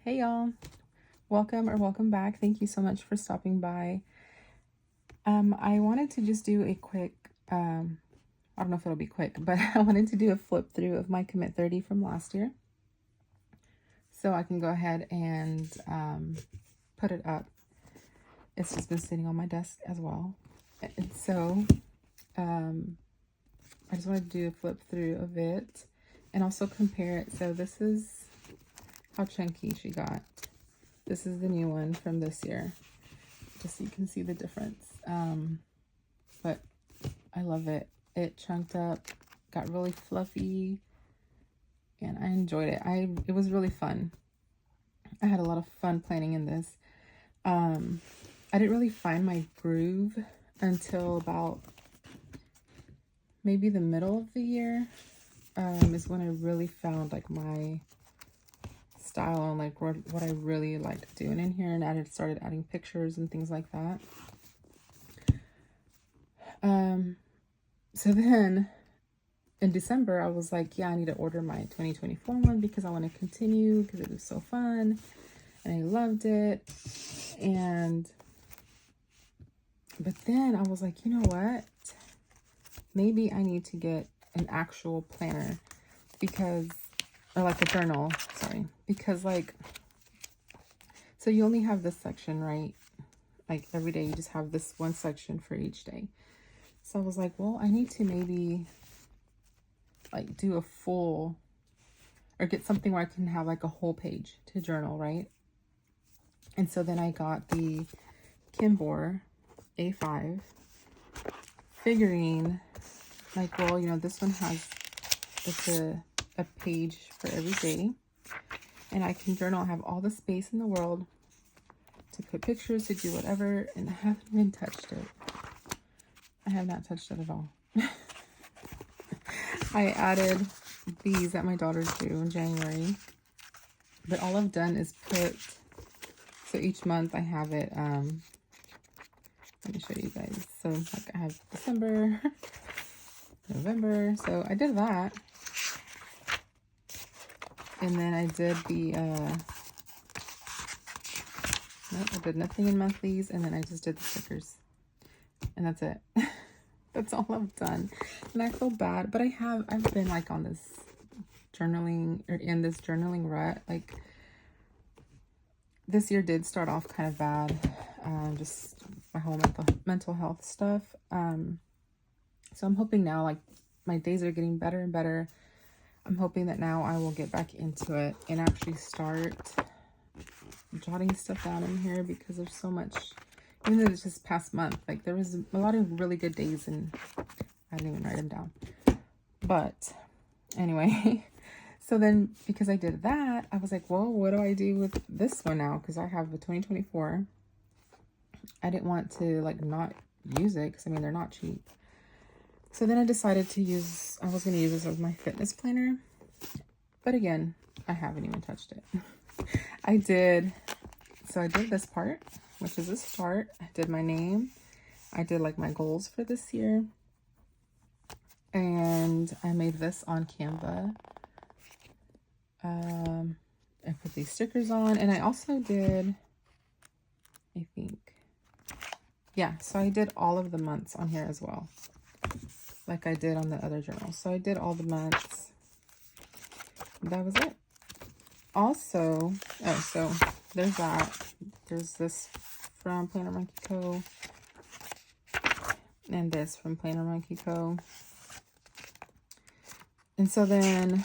Hey y'all, welcome back. Thank you so much for stopping by. I wanted to just do a quick, I don't know if it'll be quick, but I wanted to do a flip through of my Commit 30 from last year. So I can go ahead and put it up. It's just been sitting on my desk as well. And so I just wanted to do a flip through of it and also compare it. So this is how chunky she got. This is the new one from this year, just so you can see the difference. But I love it. It chunked up, got really fluffy, and I enjoyed it. It was really fun. I had a lot of fun planning in this. I didn't really find my groove until about maybe the middle of the year, is when I really found like my style and like what I really liked doing in here, and I started adding pictures and things like that. So then in December I was like, yeah, I need to order my 2024 one because I want to continue because it was so fun and I loved it. But then I was like, you know what, maybe I need to get an actual planner or like a journal, sorry, because like, so you only have this section, right? Like every day you just have this one section for each day. So I was like, well, I need to maybe like do a full, or get something where I can have like a whole page to journal, right? And so then I got the Kimbor A5, figuring like, well, you know, this one has, it's a page for every day, and I can journal, have all the space in the world to put pictures, to do whatever, and I haven't even touched it. I have not touched it at all. I added these that my daughters do in January, but all I've done is put, so each month I have it, let me show you guys. So like I have December, November, so I did that. And then I did the, nope, I did nothing in monthlies, and then I just did the stickers. And that's it. That's all I've done. And I feel bad, but I've been like on this journaling, or in this journaling rut. Like this year did start off kind of bad. Just my whole mental health stuff. So I'm hoping now, like my days are getting better and better. I'm hoping that now I will get back into it and actually start jotting stuff down in here, because there's so much. Even though it's just past month, like there was a lot of really good days and I didn't even write them down. But anyway, so then because I did that, I was like, well, what do I do with this one now? Because I have the 2024. I didn't want to like not use it, because I mean, they're not cheap. So then I decided to I was going to use this as my fitness planner. But again, I haven't even touched it. I did this part, which is a start. I did my name. I did like my goals for this year. And I made this on Canva. I put these stickers on, and I also did, I think, yeah, so I did all of the months on here as well, like I did on the other journal. So I did all the months. That was it. Also, so there's that. There's this from Planner Monkey Co. and this from Planner Monkey Co. And so then,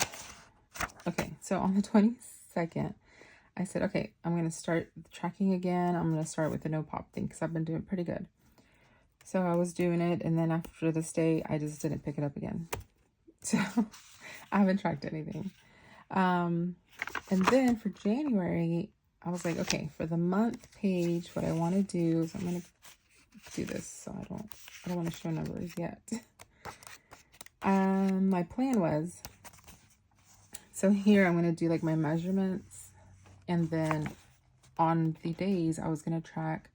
okay, so on the 22nd, I said, okay, I'm going to start tracking again. I'm going to start with the no pop thing, because I've been doing pretty good. So I was doing it, and then after this day, I just didn't pick it up again. So I haven't tracked anything. And then for January, I was like, okay, for the month page, what I want to do is I'm going to do this, so I don't want to show numbers yet. My plan was, so here I'm going to do like my measurements, and then on the days I was going to track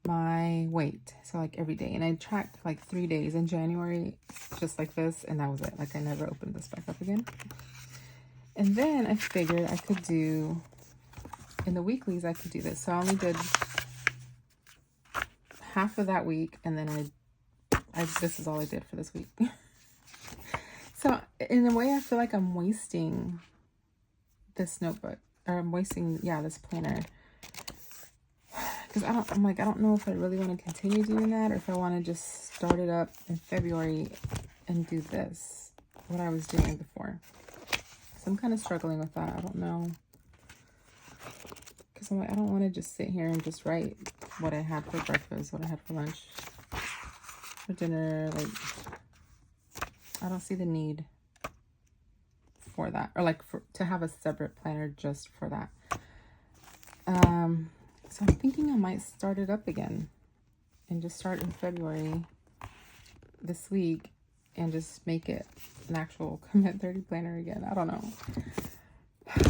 my weight, so like every day. And I tracked like 3 days in January, just like this, and that was it. Like I never opened this back up again. And then I figured I could do in the weeklies I could do this. So I only did half of that week, and then this is all I did for this week. So in a way, I feel like I'm wasting this notebook, or I'm wasting, yeah, this planner. Because I don't know if I really want to continue doing that, or if I want to just start it up in February and do this, what I was doing before. So I'm kind of struggling with that. I don't know. Because I'm like, I don't want to just sit here and just write what I had for breakfast, what I had for lunch, for dinner. Like, I don't see the need for that, or like to have a separate planner just for that. So I'm thinking I might start it up again and just start in February this week and just make it an actual Commit 30 planner again. I don't know.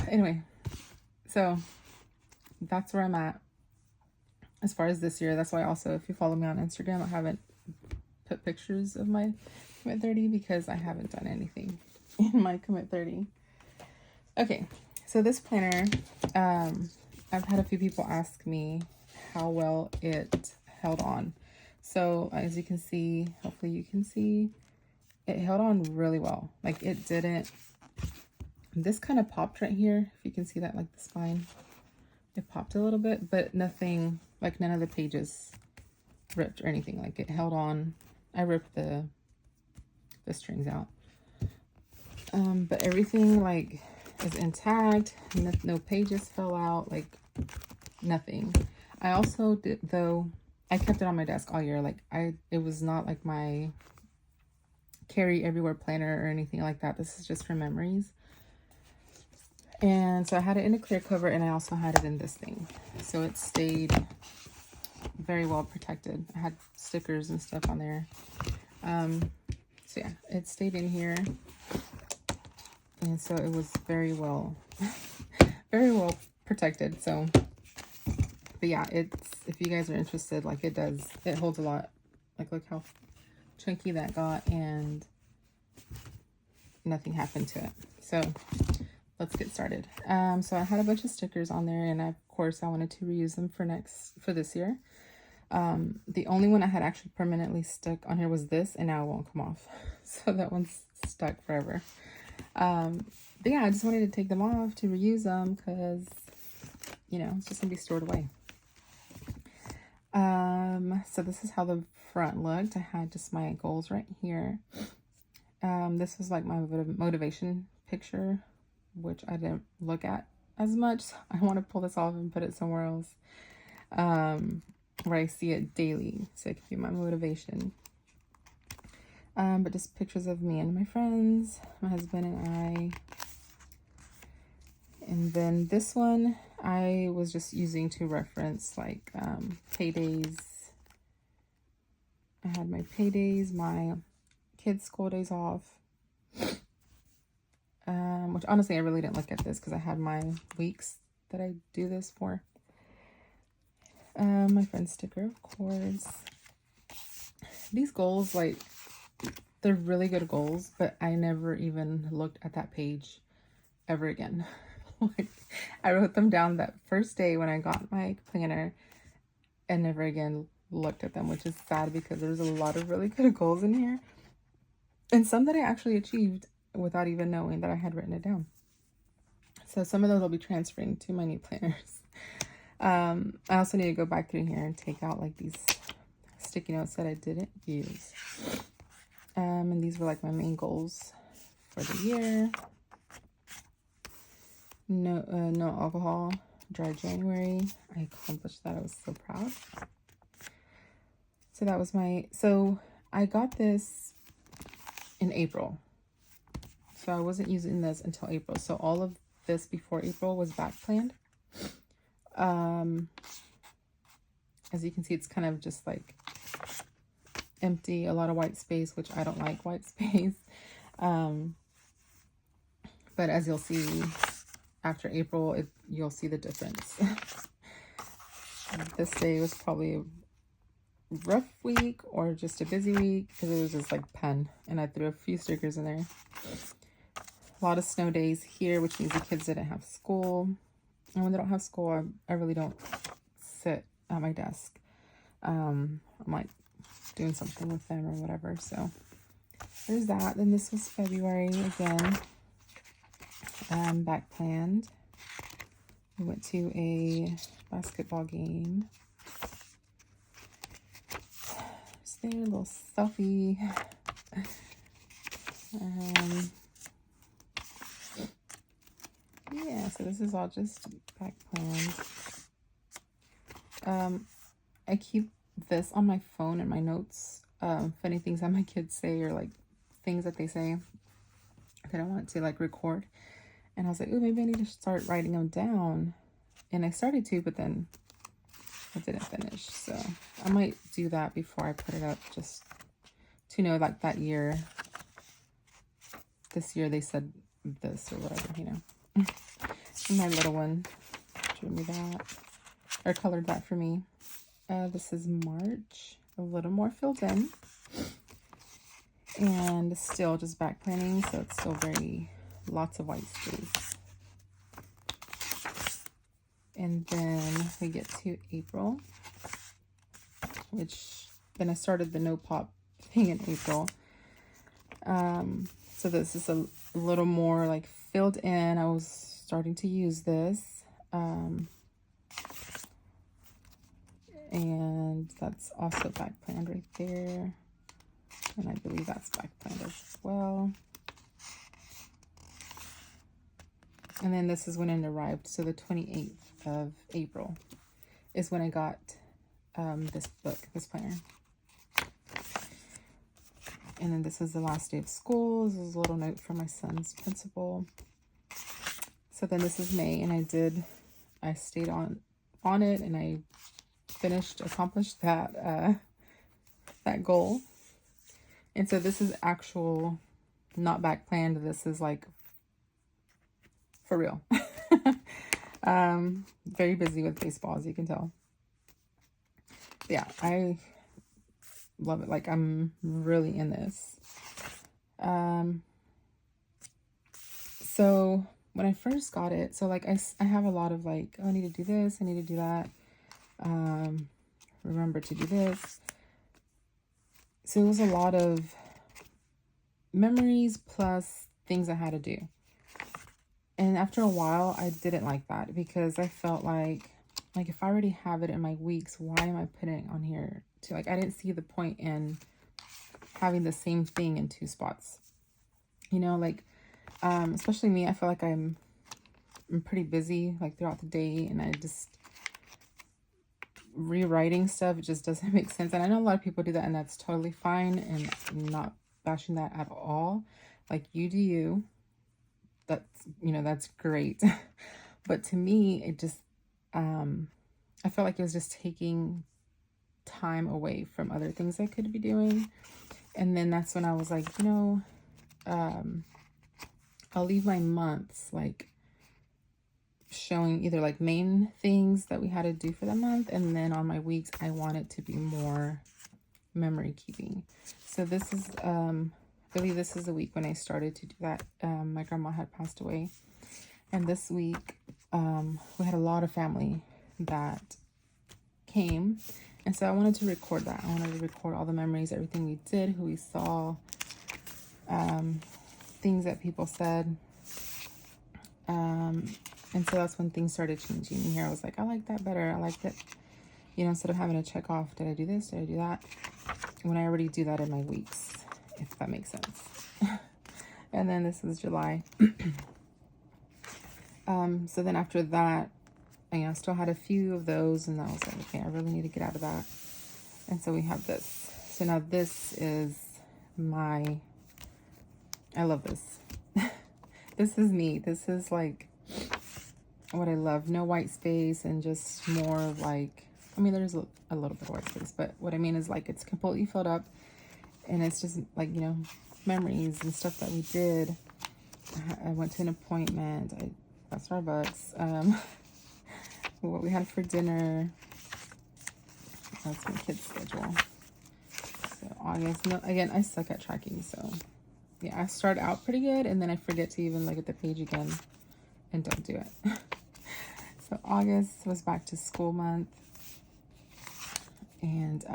Anyway, so that's where I'm at as far as this year. That's why also, if you follow me on Instagram, I haven't put pictures of my Commit 30 because I haven't done anything in my Commit 30. Okay, so this planner, I've had a few people ask me how well it held on. So as you can see, hopefully you can see, it held on really well. Like, it didn't, this kind of popped right here. If you can see that, like the spine, it popped a little bit, but nothing, like none of the pages ripped or anything. Like, it held on. I ripped the strings out. But everything like is intact. No pages fell out, like nothing. I also did, though, I kept it on my desk all year. Like, it was not like my carry everywhere planner or anything like that. This is just for memories. And so I had it in a clear cover, and I also had it in this thing. So it stayed very well protected. I had stickers and stuff on there. So yeah, it stayed in here. And so it was very well protected. So, but yeah, if you guys are interested, like, it holds a lot. Like, look how chunky that got, and nothing happened to it. So let's get started. So I had a bunch of stickers on there, and of course I wanted to reuse them for this year. The only one I had actually permanently stuck on here was this, and now it won't come off. So that one's stuck forever. But yeah, I just wanted to take them off to reuse them because, you know, it's just gonna be stored away. So this is how the front looked. I had just my goals right here. This was like my motivation picture, which I didn't look at as much. So I want to pull this off and put it somewhere else, where I see it daily, so it can be my motivation. But just pictures of me and my friends, my husband and I. And then this one I was just using to reference, like, paydays. I had my paydays, my kids' school days off. Which honestly, I really didn't look at this because I had my weeks that I do this for. My friend's sticker, of course. These goals, like, they're really good goals, but I never even looked at that page ever again. Like, I wrote them down that first day when I got my planner and never again looked at them, which is sad because there's a lot of really good goals in here, and some that I actually achieved without even knowing that I had written it down. So some of those will be transferring to my new planners. I also need to go back through here and take out, like, these sticky notes that I didn't use. And these were like my main goals for the year. No alcohol, dry January. I accomplished that. I was so proud. So that was so I got this in April. So I wasn't using this until April. So all of this before April was back planned. As you can see, it's kind of just like empty, a lot of white space, which I don't like white space. But as you'll see after April, you'll see the difference. This day was probably a rough week or just a busy week because it was just like pen, and I threw a few stickers in there. A lot of snow days here, which means the kids didn't have school. And when they don't have school, I really don't sit at my desk. I'm like doing something with them or whatever. So there's that. Then this was February again. Back planned. We went to a basketball game. Just there, a little selfie. Yeah, so this is all just back planned. I keep this on my phone and my notes. Funny things that my kids say, or like things that they say that I want to like record. And I was like, oh, maybe I need to start writing them down. And I started to, but then I didn't finish. So I might do that before I put it up, just to know like that year, this year they said this or whatever, you know. And my little one drew me that, or colored that for me. This is March, a little more filled in. And still just back planning, so it's still very, lots of white space. And then we get to April, which then I started the no pop thing in April. So this is a little more like filled in. I was starting to use this. And that's also back planned right there. And I believe that's back planned as well. And then this is when it arrived. So the 28th of April is when I got this book, this planner. And then this is the last day of school. This is a little note from my son's principal. So then this is May, and I stayed on it, and I accomplished that that goal. And so this is actual, not back planned. This is like for real. Very busy with baseball, as you can tell. Yeah, I love it. Like, I'm really in this. So when I first got it, so like I have a lot of like, oh, I need to do this, I need to do that. Remember to do this. So it was a lot of memories plus things I had to do. And after a while, I didn't like that, because I felt like if I already have it in my weeks, why am I putting it on here too? Like, I didn't see the point in having the same thing in two spots. You know, like, especially me, I feel like I'm pretty busy like throughout the day, and I just rewriting stuff, it just doesn't make sense. And I know a lot of people do that, and that's totally fine, and I'm not bashing that at all. Like, you do you. That's, you know, that's great. But to me, it just I felt like it was just taking time away from other things I could be doing. And then that's when I was like, you know, I'll leave my months like showing either like main things that we had to do for the month, and then on my weeks I want it to be more memory keeping. So this is I believe this is the week when I started to do that. My grandma had passed away, and this week we had a lot of family that came, and so I wanted to record that. I wanted to record all the memories, everything we did, who we saw, things that people said. And so that's when things started changing. And here I was like, I like that better. I like that, you know, instead of having to check off, did I do this? Did I do that? When I already do that in my weeks, if that makes sense. And then this is July. So then after that, I still had a few of those, and I was like, okay, I really need to get out of that. And so we have this. So now this is I love this. This is me. This is like what I love. No white space, and just more like, I mean, there's a little bit of white space, but what I mean is like it's completely filled up, and it's just like, you know, memories and stuff that we did. I went to an appointment. I got Starbucks. What we had for dinner. That's my kid's schedule. So August. No, again, I suck at tracking, so yeah, I start out pretty good, and then I forget to even look at the page again and don't do it. So August was back to school month. And,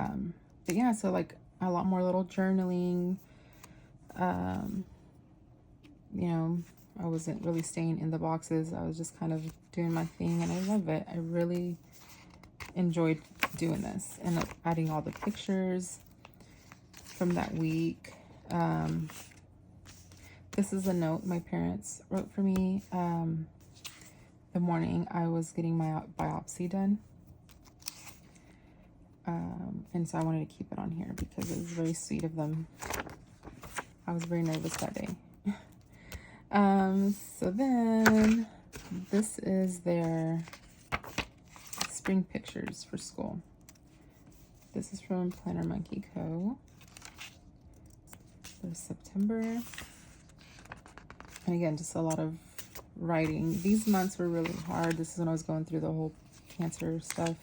but yeah, so like a lot more little journaling. You know, I wasn't really staying in the boxes. I was just kind of doing my thing, and I love it. I really enjoyed doing this and like adding all the pictures from that week. This is a note my parents wrote for me the morning I was getting my biopsy done. And so I wanted to keep it on here because it was very sweet of them. I was very nervous that day. So then this is their spring pictures for school. This is from Planner Monkey Co. There's September. And again, just a lot of writing. These months were really hard. This is when I was going through the whole cancer stuff.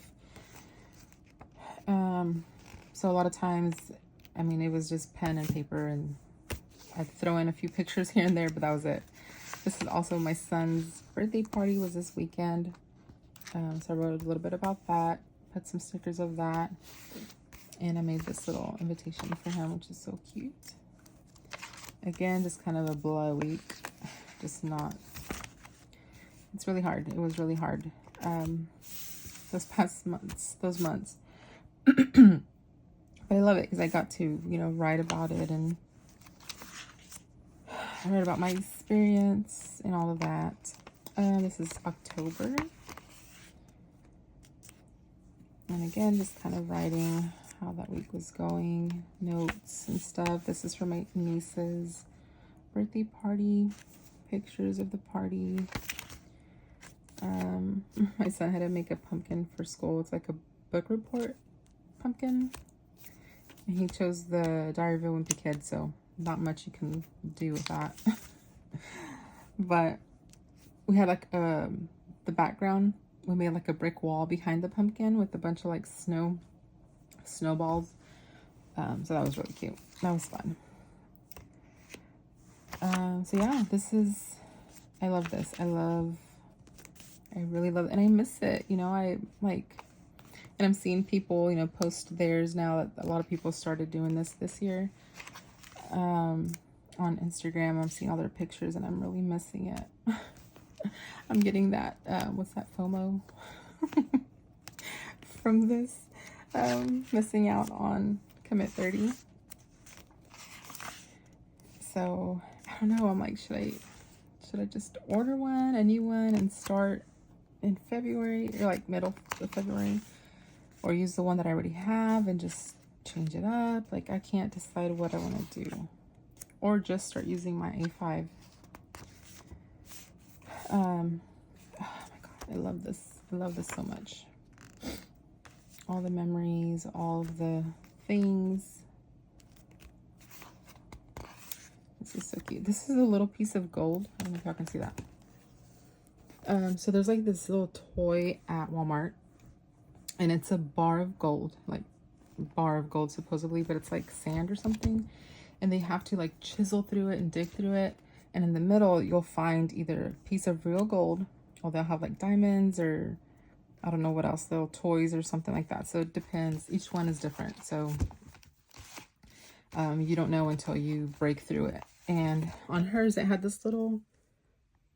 So a lot of times, I mean, it was just pen and paper, and I'd throw in a few pictures here and there, but that was it. This is also my son's birthday party was this weekend. So I wrote a little bit about that, put some stickers of that, and I made this little invitation for him, which is so cute. Again, just kind of a blah week, just not, it's really hard. It was really hard. Those months. But I love it because I got to, you know, write about it, and I write about my experience and all of that. This is October. And again, just kind of writing how that week was going, notes and stuff. This is for my niece's birthday party, pictures of the party. My son had to make a pumpkin for school. It's like a book report pumpkin. And he chose the Diary of a Wimpy Kid, so not much you can do with that. But we had like the background. We made like a brick wall behind the pumpkin with a bunch of like snowballs. So that was really cute. That was fun. So yeah, I love this. I really love it. And I miss it. You know, and I'm seeing people, you know, post theirs now. That a lot of people started doing this year. On Instagram, I'm seeing all their pictures and I'm really missing it. I'm getting that, what's that, FOMO from this, missing out on Commit 30. So, I don't know, I'm like, should I just order a new one and start in February, or like middle of February, or use the one that I already have and just change it up? Like, I can't decide what I want to do, or just start using my A5. Oh my god, I love this. I love this so much. All the memories, all of the things. This is so cute. This is a little piece of gold. I don't know if y'all can see that. So there's like this little toy at Walmart, and it's a bar of gold, like bar of gold supposedly, but it's like sand or something, and they have to like chisel through it and dig through it, and in the middle you'll find either a piece of real gold, or they'll have like diamonds, or I don't know what else, little toys or something like that. So it depends. Each one is different, so you don't know until you break through it. And on hers it had this little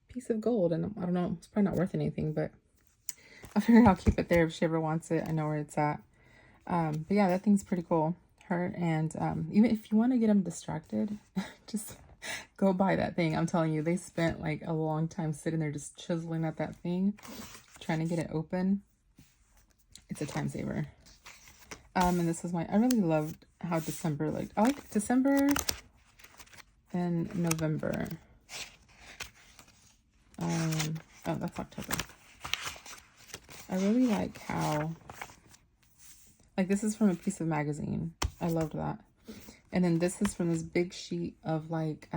piece of gold, and I don't know, it's probably not worth anything, but I'll figure I'll keep it there if she ever wants it. I know where it's at. But yeah, that thing's pretty cool. Her, and even if you want to get them distracted, just go buy that thing. I'm telling you, they spent like a long time sitting there just chiseling at that thing, trying to get it open. It's a time saver. And this is I really loved how December looked. I like December and November. Oh, that's October. I really like how, like, this is from a piece of magazine. I loved that. And then this is from this big sheet of like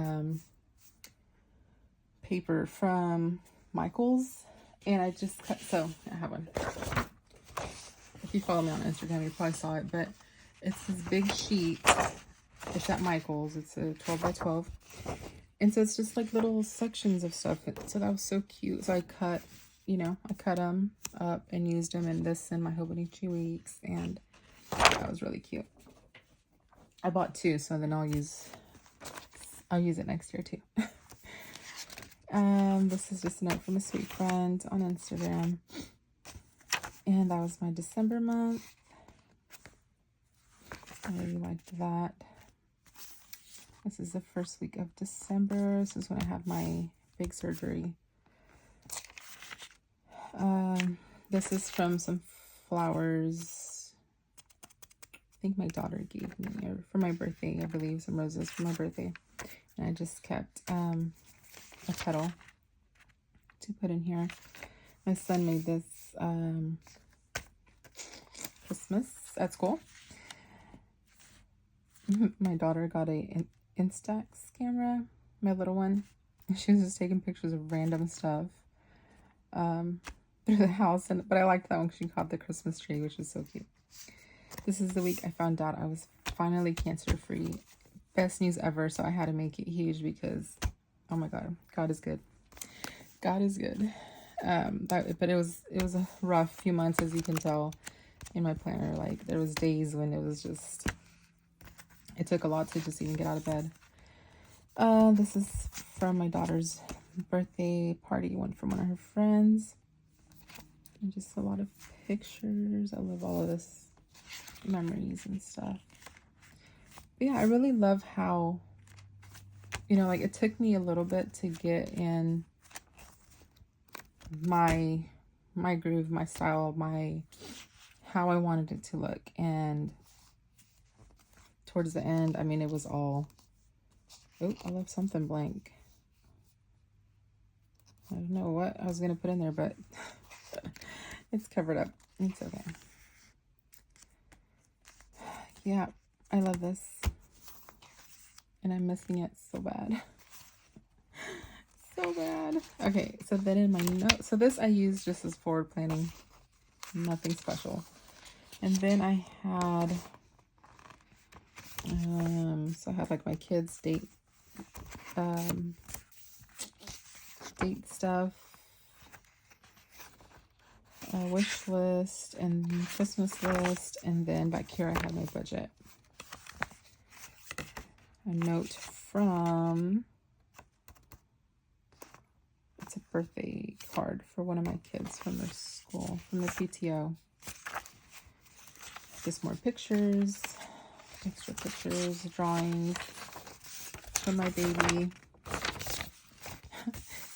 paper from Michael's, and I just cut, so I have one. If you follow me on Instagram, you probably saw it, but it's this big sheet. It's at Michael's. It's a 12 by 12. And so it's just like little sections of stuff. So that was so cute. So I cut you know, I cut them up and used them in this in my Hobonichi weeks, and that was really cute. I bought 2, so then I'll use it next year too. This is just a note from a sweet friend on Instagram, and that was my December month. I really liked that. This is the first week of December. This is when I had my big surgery. This is from some flowers I think my daughter gave me, or for my birthday, I believe, some roses for my birthday. And I just kept a petal to put in here. My son made this Christmas at school. My daughter got a Instax camera, my little one. She was just taking pictures of random stuff through the house, but I liked that one because she caught the Christmas tree, which is so cute. This is the week I found out I was finally cancer-free. Best news ever, so I had to make it huge because, oh my God, God is good. God is good. But it was a rough few months, as you can tell in my planner. Like, there was days when it was just, it took a lot to just even get out of bed. This is from my daughter's birthday party, one from one of her friends. And just a lot of pictures. I love all of this, memories and stuff. But yeah, I really love how, you know, like, it took me a little bit to get in my groove, my style, how I wanted it to look. And towards the end, I mean, it was all, oh, I left something blank. I don't know what I was going to put in there, but it's covered up. It's okay. Yeah, I love this. And I'm missing it so bad. So bad. Okay, so then in my notes, so this I use just as forward planning. Nothing special. And then I had, so I had like my kids' date stuff, wish list, and Christmas list, and then back here I had my budget. A note from, it's a birthday card for one of my kids from their school, from the PTO. Just more pictures, extra pictures, drawings from my baby.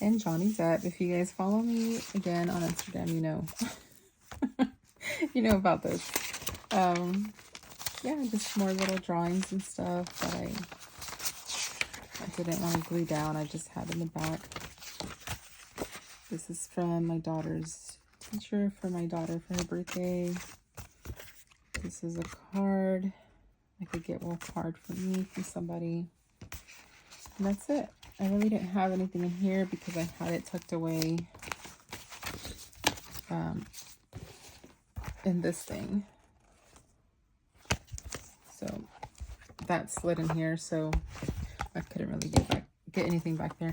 And Johnny Depp. If you guys follow me again on Instagram, you know. You know about this. Yeah, just more little drawings and stuff that I didn't want to glue down. I just had in the back. This is from my daughter's teacher for my daughter for her birthday. This is a card. Like a get well card for me from somebody. And that's it. I really didn't have anything in here because I had it tucked away in this thing. So that slid in here, so I couldn't really get anything back there.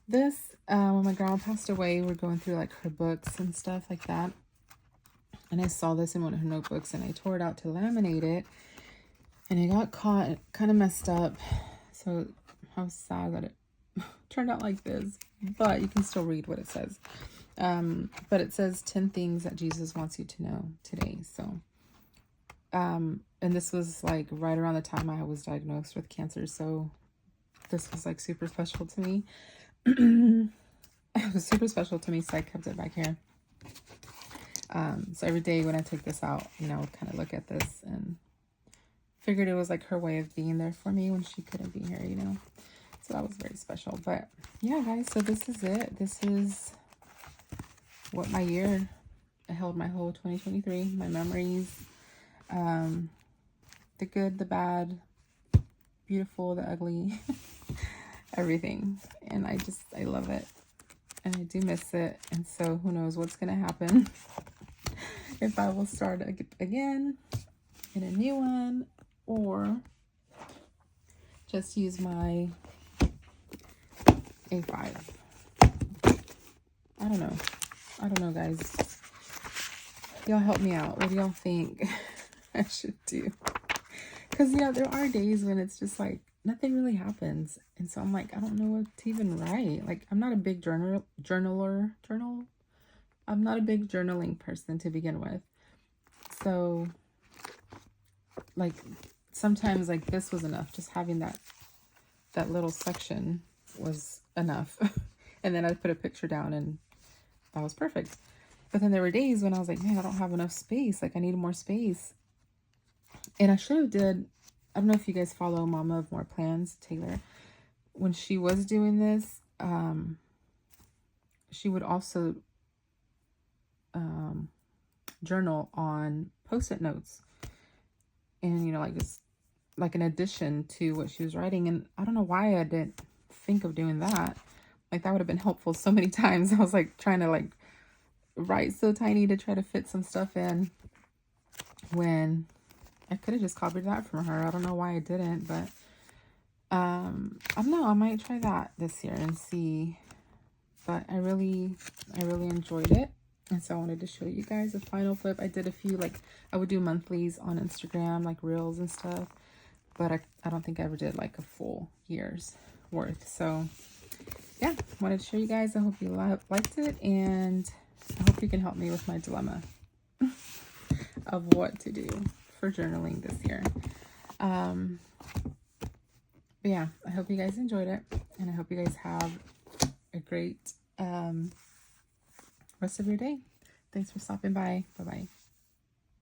This, when my grandma passed away, we're going through like her books and stuff like that. And I saw this in one of her notebooks and I tore it out to laminate it. And it got caught, kind of messed up. So I was sad that it turned out like this, but you can still read what it says. But it says 10 things that Jesus wants you to know today. So, and this was like right around the time I was diagnosed with cancer. So this was like super special to me. It was super special to me. So I kept it back here. So every day when I take this out, you know, kind of look at this and figured it was like her way of being there for me when she couldn't be here, you know. So that was very special. But yeah, guys, so this is it. This is what my year, I held my whole 2023, my memories, the good, the bad, beautiful, the ugly, everything. And I love it. And I do miss it. And so who knows what's going to happen if I will start again in a new one, or just use my A5. I don't know. I don't know, guys. Y'all help me out. What do y'all think I should do? Because, you know, there are days when it's just like nothing really happens. And so I'm like, I don't know what to even write. Like, I'm not a big journaler. I'm not a big journaling person to begin with. So, like, sometimes like this was enough. Just having that little section was enough. And then I put a picture down and that was perfect. But then there were days when I was like, man, I don't have enough space. Like, I need more space. And I should have did, I don't know if you guys follow Mama of More Plans, Taylor. When she was doing this, she would also journal on Post-it notes. And, you know, like just like an addition to what she was writing. And I don't know why I didn't think of doing that. Like, that would have been helpful so many times. I was like trying to like write so tiny to try to fit some stuff in when I could have just copied that from her. I don't know why I didn't, but I don't know. I might try that this year and see. But I really enjoyed it. And so I wanted to show you guys a final flip. I did a few, like, I would do monthlies on Instagram, like reels and stuff. But I don't think I ever did like a full year's worth. So yeah, wanted to show you guys. I hope you liked it. And I hope you can help me with my dilemma of what to do for journaling this year. But yeah, I hope you guys enjoyed it. And I hope you guys have a great rest of your day. Thanks for stopping by. Bye-bye.